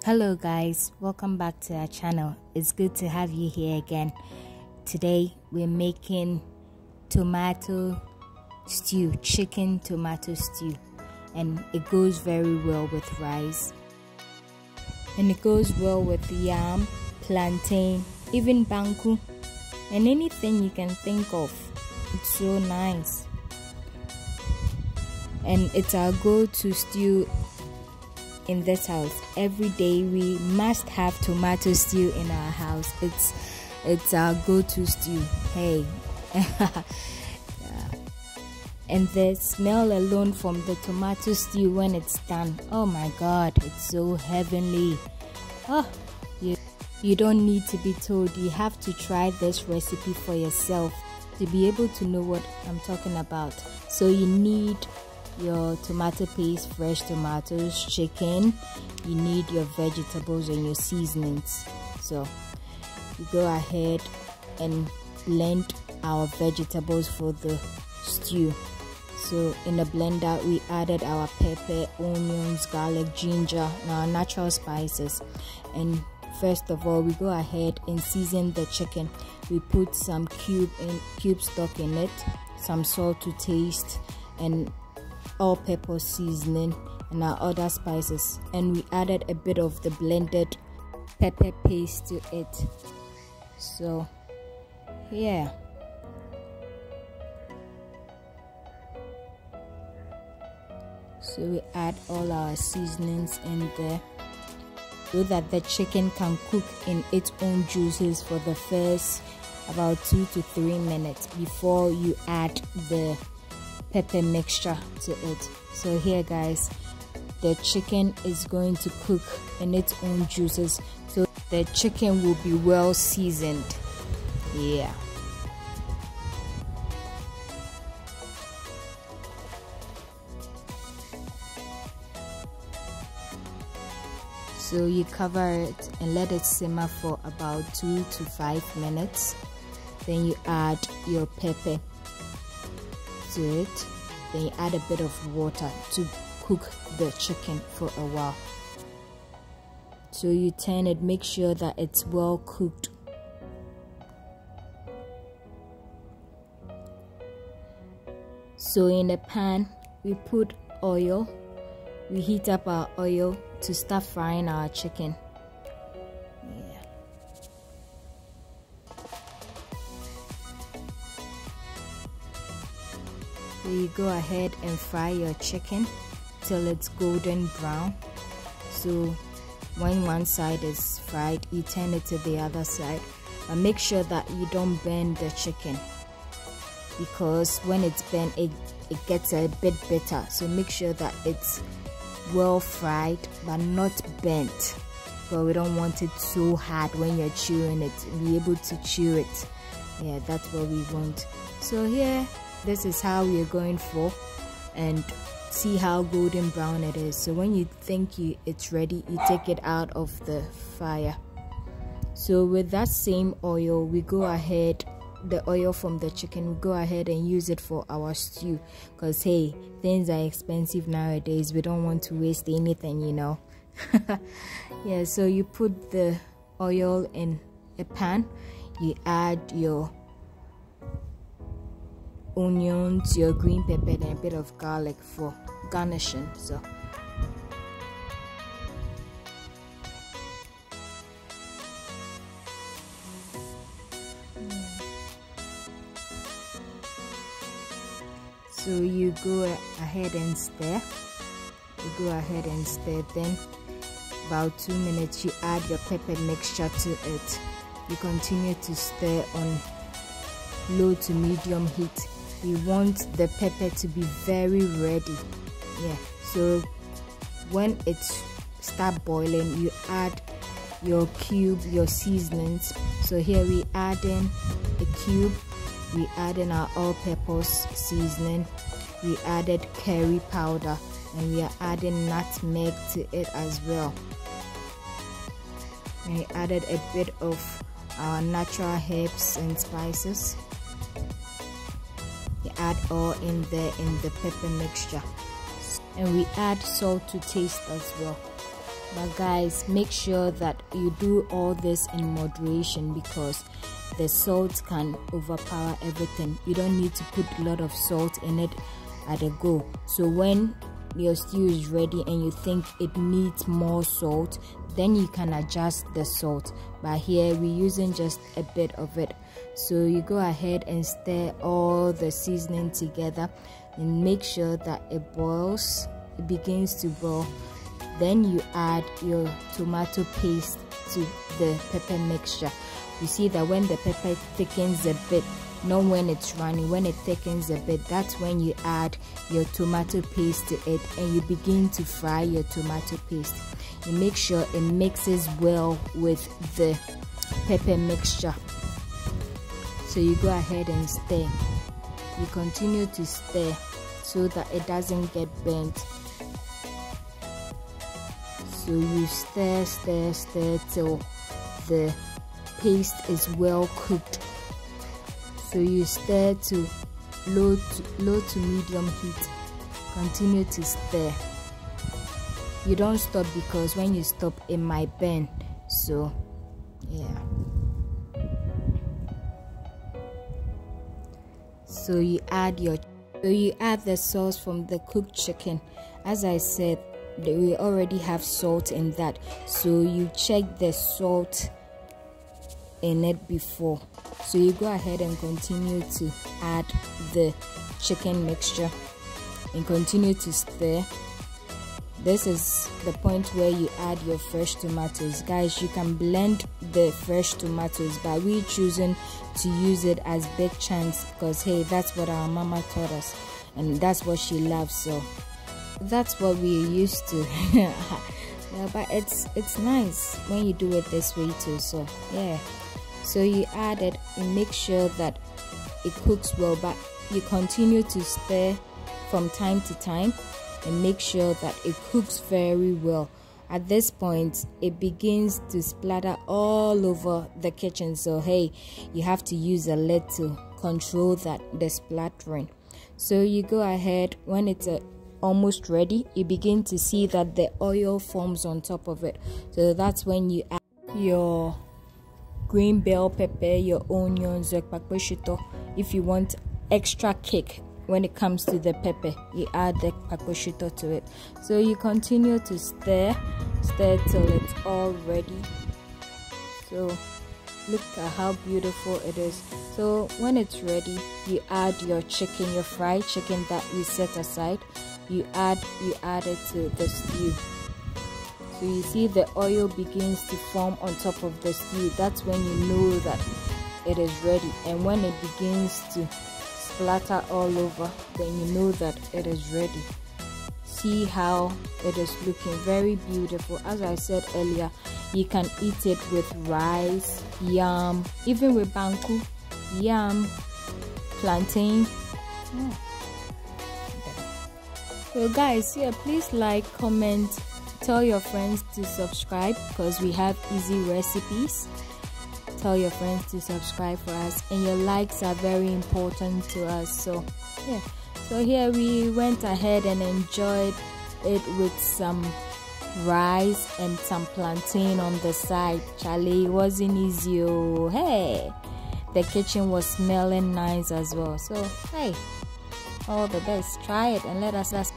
Hello guys, welcome back to our channel. It's good to have you here again. Today we're making tomato stew, chicken tomato stew, and it goes very well with rice, and it goes well with yam, plantain, even banku, and anything you can think of. It's so nice, and it's our go-to stew in this house. Every day we must have tomato stew in our house. It's our go-to stew. Hey. Yeah. And the smell alone from the tomato stew when it's done, oh my god, it's so heavenly. Oh, you don't need to be told. You have to try this recipe for yourself to be able to know what I'm talking about. So you need your tomato paste, fresh tomatoes, chicken, you need your vegetables and your seasonings. So you go ahead and blend our vegetables for the stew. So in the blender we added our pepper, onions, garlic, ginger, and our natural spices. And first of all, we go ahead and season the chicken. We put some cube stock in it, some salt to taste, and all-purpose seasoning and our other spices, and we added a bit of the blended pepper paste to it. So yeah, so we add all our seasonings in there so that the chicken can cook in its own juices for the first about 2 to 3 minutes before you add the pepper mixture to it. So here guys, the chicken is going to cook in its own juices, so the chicken will be well seasoned. Yeah, so you cover it and let it simmer for about 2 to 5 minutes. Then you add your pepper to it, then you add a bit of water to cook the chicken for a while. So you turn it, make sure that it's well cooked. So in a pan we put oil, we heat up our oil to start frying our chicken. So you go ahead and fry your chicken till it's golden brown. So when one side is fried, you turn it to the other side, but make sure that you don't burn the chicken, because when it's burnt it gets a bit bitter. So make sure that it's well fried but not burnt, but we don't want it so hard when you're chewing it. Be able to chew it. Yeah, that's what we want. So here, this is how we are going for, and see how golden brown it is. So when you think it's ready, you take it out of the fire. So with that same oil, we go ahead, the oil from the chicken, we go ahead and use it for our stew, because hey, things are expensive nowadays. We don't want to waste anything, you know. Yeah, so you put the oil in a pan, you add your onions, your green pepper, and a bit of garlic for garnishing. So you go ahead and stir. Then about 2 minutes you add your pepper mixture to it. You continue to stir on low to medium heat. You want the pepper to be very ready. Yeah, so when it starts boiling, you add your seasonings. So here we add in a cube, we add in our all-purpose seasoning, we added curry powder, and we are adding nutmeg to it as well. And we added a bit of our natural herbs and spices. You add all in there in the pepper mixture, and we add salt to taste as well. But guys, make sure that you do all this in moderation, because the salt can overpower everything. You don't need to put a lot of salt in it at a go. So when your stew is ready and you think it needs more salt, then you can adjust the salt. But here we're using just a bit of it. So you go ahead and stir all the seasoning together and make sure that it boils, it begins to boil. Then you add your tomato paste to the pepper mixture. You see that when the pepper thickens a bit, not when it's running, when it thickens a bit, that's when you add your tomato paste to it and you begin to fry your tomato paste. You make sure it mixes well with the pepper mixture. So you go ahead and stir. You continue to stir so that it doesn't get burnt. So you stir till the paste is well cooked. So you stir to low to medium heat. Continue to stir. You don't stop, because when you stop it might burn. So yeah. So you add the sauce from the cooked chicken. As I said, we already have salt in that, so you check the salt in it before. So you go ahead and continue to add the chicken mixture and continue to stir. This is the point where you add your fresh tomatoes. Guys, you can blend the fresh tomatoes, but we're choosing to use it as big chunks because hey, that's what our mama taught us and that's what she loves. So that's what we're used to. Yeah, but it's nice when you do it this way too. So yeah, so you add it and make sure that it cooks well, but you continue to stir from time to time and make sure that it cooks very well. At this point, it begins to splatter all over the kitchen, so hey, you have to use a lid to control the splattering. So you go ahead, when it's almost ready, you begin to see that the oil forms on top of it. So that's when you add your green bell pepper, your onions, your pakposhito. If you want extra kick when it comes to the pepper, you add the pakposhito to it. So you continue to stir till it's all ready. So look at how beautiful it is. So when it's ready, you add your chicken, your fried chicken that we set aside. You add it to the stew. So you see the oil begins to form on top of the stew. That's when you know that it is ready. And when it begins to splatter all over, then you know that it is ready. See how it is looking, very beautiful. As I said earlier, you can eat it with rice, yam, even with banku, yam, plantain. Yeah. So guys, yeah, please like, comment, tell your friends to subscribe because we have easy recipes. Tell your friends to subscribe for us, and your likes are very important to us. So yeah, so here we went ahead and enjoyed it with some rice and some plantain on the side. Charlie, it wasn't easy. Oh, hey, the kitchen was smelling nice as well. So hey, all the best. Try it and let us